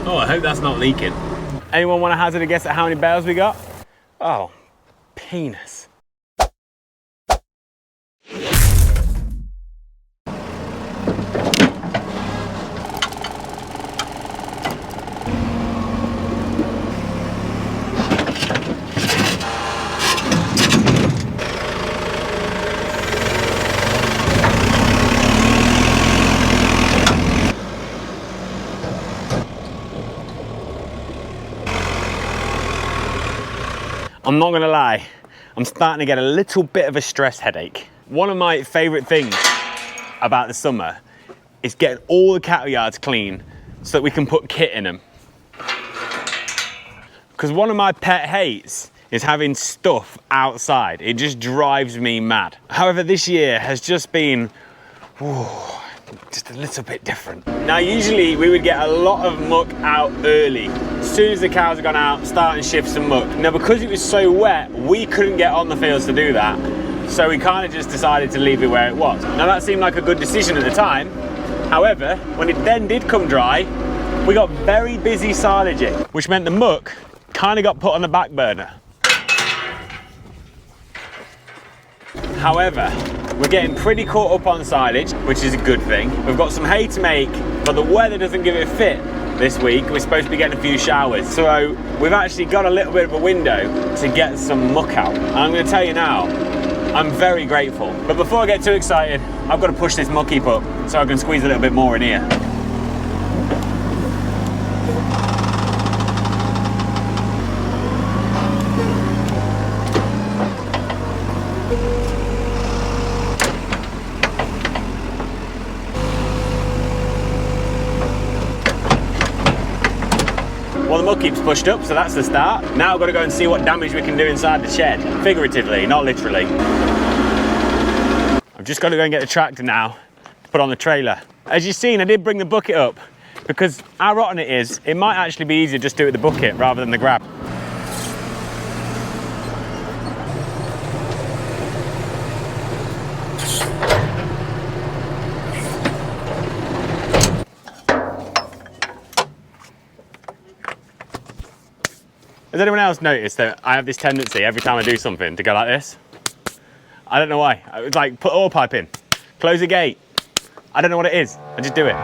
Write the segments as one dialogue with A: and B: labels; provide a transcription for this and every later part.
A: Oh, I hope that's not leaking. Anyone want to hazard a guess at how many bales we got? Oh, penis. I'm not gonna lie, I'm starting to get a little bit of a stress headache. One of my favorite things about the summer is getting all the cattle yards clean so that we can put kit in them. Because one of my pet hates is having stuff outside. It just drives me mad. However, this year has just been, just a little bit different. Now, usually we would get a lot of muck out early. As soon as the cows had gone out, start and shift some muck. Now, because it was so wet, we couldn't get on the fields to do that. So we kind of just decided to leave it where it was. Now, that seemed like a good decision at the time. However, when it then did come dry, we got very busy silaging, which meant the muck kind of got put on the back burner. However, we're getting pretty caught up on silage, which is a good thing. We've got some hay to make, but the weather doesn't give it fit this week. We're supposed to be getting a few showers. So we've actually got a little bit of a window to get some muck out. And I'm gonna tell you now, I'm very grateful. But before I get too excited, I've got to push this muck heap up so I can squeeze a little bit more in here. Well, the muck heap's pushed up, so that's the start. Now I've got to go and see what damage we can do inside the shed. Figuratively, not literally. I've just got to go and get the tractor now to put on the trailer. As you've seen, I did bring the bucket up because how rotten it is, it might actually be easier just to do it with the bucket rather than the grab. Has anyone else noticed that I have this tendency every time I do something to go like this? I don't know why. It's like put oil pipe in, close a gate. I don't know what it is. I just do it.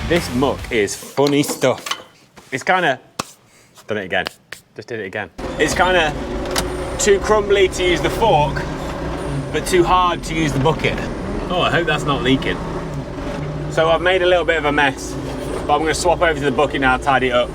A: This muck is funny stuff. It's kind of, done it again, just did it again. It's kind of too crumbly to use the fork, but too hard to use the bucket. Oh, I hope that's not leaking. So I've made a little bit of a mess, but I'm going to swap over to the bucket now, tidy it up.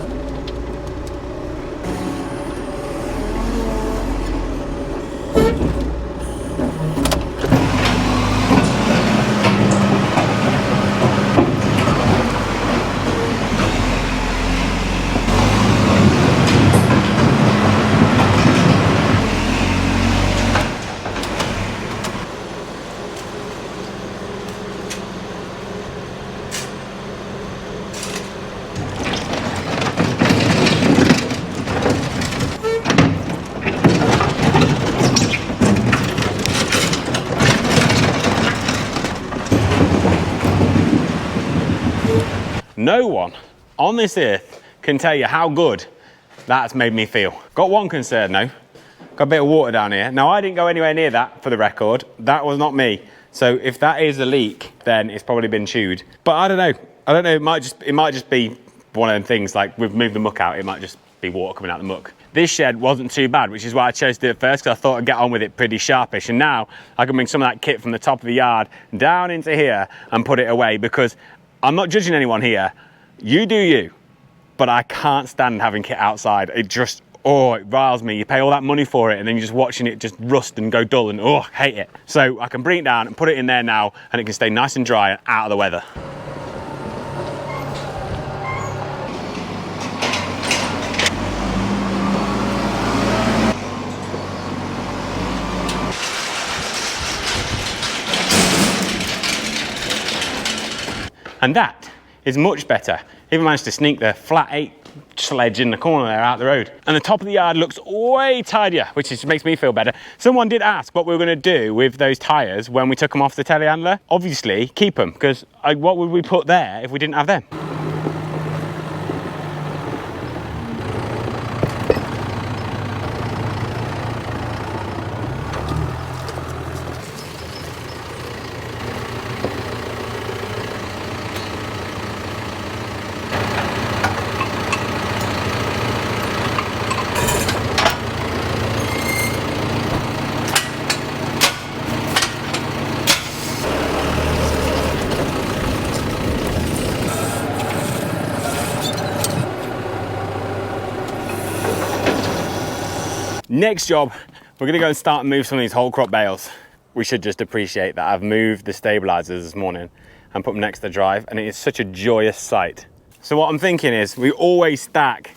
A: No one on this earth can tell you how good that's made me feel. Got one concern though. Got a bit of water down here. Now I didn't go anywhere near that for the record. That was not me. So if that is a leak, then it's probably been chewed. But I don't know. I don't know, it might just be one of them things, like we've moved the muck out, it might just be water coming out the muck. This shed wasn't too bad, which is why I chose to do it first, because I thought I'd get on with it pretty sharpish. And now I can bring some of that kit from the top of the yard down into here and put it away, because I'm not judging anyone here. You do you. But I can't stand having kit outside. It just, oh, it riles me. You pay all that money for it and then you're just watching it just rust and go dull and, oh, hate it. So I can bring it down and put it in there now and it can stay nice and dry and out of the weather. And that is much better. Even managed to sneak the flat 8 sledge in the corner there out the road. And the top of the yard looks way tidier, which makes me feel better. Someone did ask what we were going to do with those tyres when we took them off the telehandler. Obviously, keep them, because what would we put there if we didn't have them? Next job, we're gonna go and start and move some of these Wholecrop bales. We should just appreciate that I've moved the stabilizers this morning and put them next to the drive, and it is such a joyous sight. So what I'm thinking is we always stack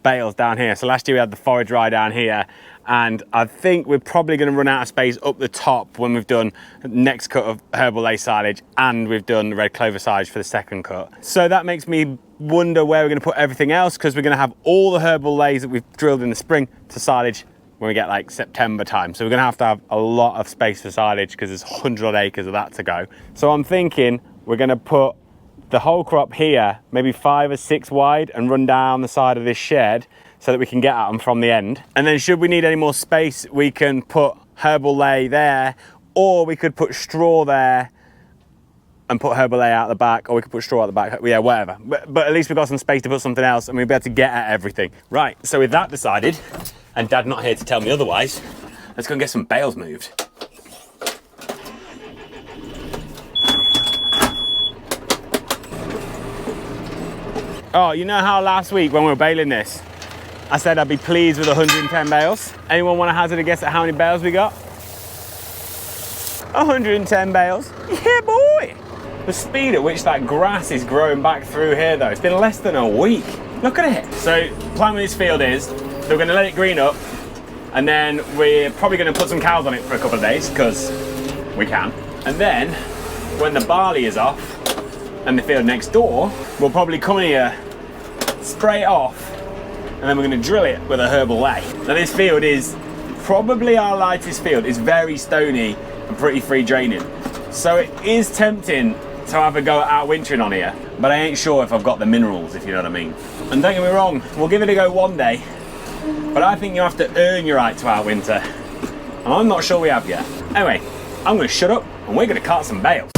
A: bales down here. So last year we had the forage rye down here, and I think we're probably gonna run out of space up the top when we've done next cut of herbal lay silage and we've done red clover silage for the second cut. So that makes me wonder where we're gonna put everything else, because we're gonna have all the herbal lays that we've drilled in the spring to silage when we get like September time. So we're gonna have a lot of space for silage because there's 100 odd acres of that to go. So I'm thinking we're gonna put the Wholecrop here, maybe 5 or 6 wide, and run down the side of this shed so that we can get at them from the end. And then should we need any more space, we can put herbal lay there, or we could put straw there and put herbal lay out the back, or we could put straw out the back, yeah, whatever. But at least we've got some space to put something else and we'll be able to get at everything. Right, so with that decided, and Dad not here to tell me otherwise, let's go and get some bales moved. Oh, you know how last week when we were baling this, I said I'd be pleased with 110 bales? Anyone want to hazard a guess at how many bales we got? 110 bales. Yeah, boy! The speed at which that grass is growing back through here though, it's been less than a week. Look at it. So, plan with this field is, we're going to let it green up, and then we're probably going to put some cows on it for a couple of days, because we can. And then, when the barley is off, and the field next door, we'll probably come in here, spray it off, and then we're going to drill it with a herbal lay. Now this field is probably our lightest field. It's very stony and pretty free draining. So it is tempting to have a go at outwintering on here, but I ain't sure if I've got the minerals, if you know what I mean. And don't get me wrong, we'll give it a go one day, but I think you have to earn your right to outwinter, and I'm not sure we have yet. Anyway, I'm going to shut up and we're going to cart some bales.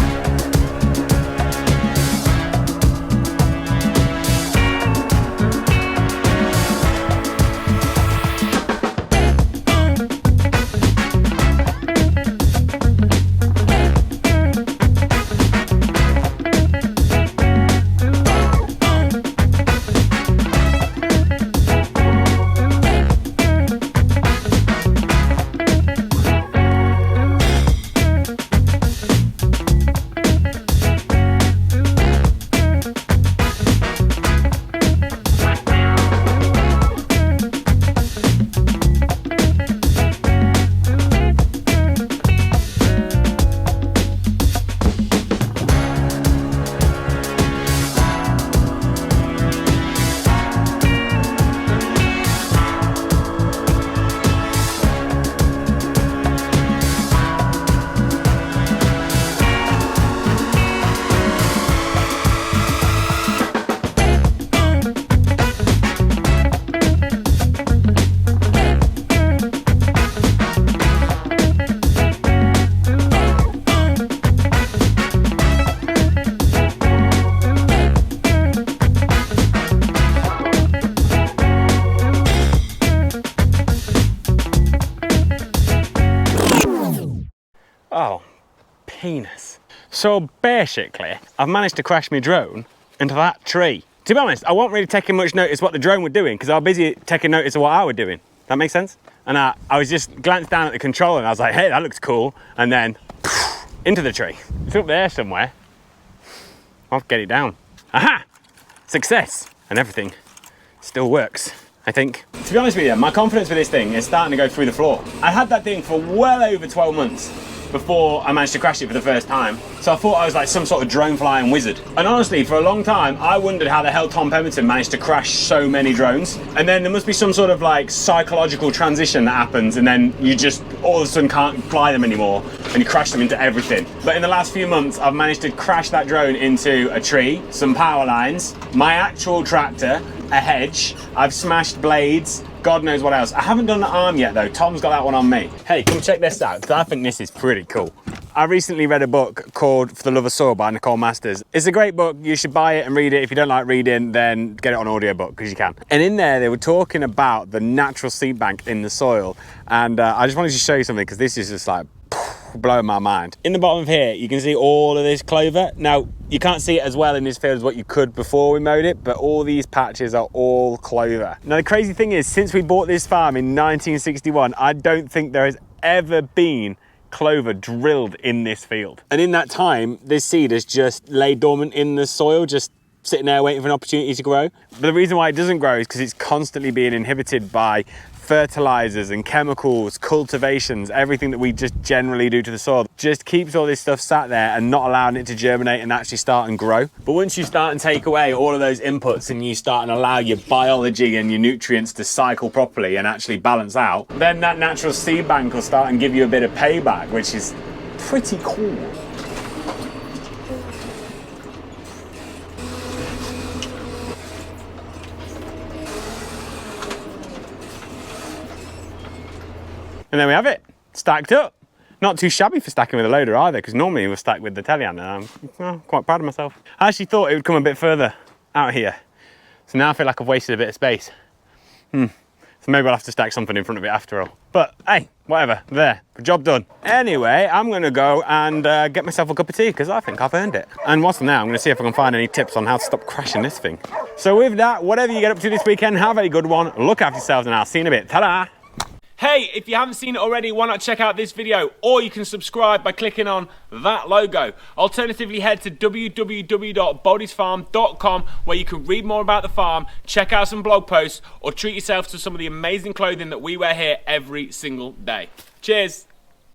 A: penis. So basically, I've managed to crash my drone into that tree. To be honest, I wasn't really taking much notice what the drone was doing because I was busy taking notice of what I was doing. That makes sense? And I was just glanced down at the controller and I was like, hey, that looks cool. And then into the tree. It's up there somewhere. I'll have to get it down. Aha! Success! And everything still works, I think. To be honest with you, my confidence with this thing is starting to go through the floor. I had that thing for well over 12 months before I managed to crash it for the first time. So I thought I was like some sort of drone flying wizard. And honestly, for a long time, I wondered how the hell Tom Pemberton managed to crash so many drones. And then there must be some sort of like psychological transition that happens and then you just all of a sudden can't fly them anymore and you crash them into everything. But in the last few months, I've managed to crash that drone into a tree, some power lines, my actual tractor, a hedge. I've smashed blades, God knows what else. I haven't done the arm yet though. Tom's got that one on me. Hey, come check this out, because I think this is pretty cool. I recently read a book called For the Love of Soil by Nicole Masters. It's a great book. You should buy it and read it. If you don't like reading, then get it on audiobook, because you can. And in there, they were talking about the natural seed bank in the soil. And I just wanted to show you something, because this is just like blowing my mind. In the bottom of here, you can see all of this clover. Now, you can't see it as well in this field as what you could before we mowed it, but all these patches are all clover. Now, the crazy thing is, since we bought this farm in 1961, I don't think there has ever been clover drilled in this field. And in that time, this seed has just laid dormant in the soil, just sitting there waiting for an opportunity to grow. But the reason why it doesn't grow is because it's constantly being inhibited by fertilizers and chemicals, cultivations, everything that we just generally do to the soil. Just keeps all this stuff sat there and not allowing it to germinate and actually start and grow. But once you start and take away all of those inputs and you start and allow your biology and your nutrients to cycle properly and actually balance out, then that natural seed bank will start and give you a bit of payback, which is pretty cool. And there we have it, stacked up. Not too shabby for stacking with a loader either, because normally it was stacked with the telehandler. I'm quite proud of myself. I actually thought it would come a bit further out here. So now I feel like I've wasted a bit of space. So maybe I'll have to stack something in front of it after all. But hey, whatever, there, job done. Anyway, I'm gonna go and get myself a cup of tea, because I think I've earned it. And whilst I'm there, I'm gonna see if I can find any tips on how to stop crashing this thing. So with that, whatever you get up to this weekend, have a good one. Look after yourselves, and I'll see you in a bit. Ta-da! Hey, if you haven't seen it already, why not check out this video? Or you can subscribe by clicking on that logo. Alternatively, head to www.bodysfarm.com where you can read more about the farm, check out some blog posts, or treat yourself to some of the amazing clothing that we wear here every single day. Cheers.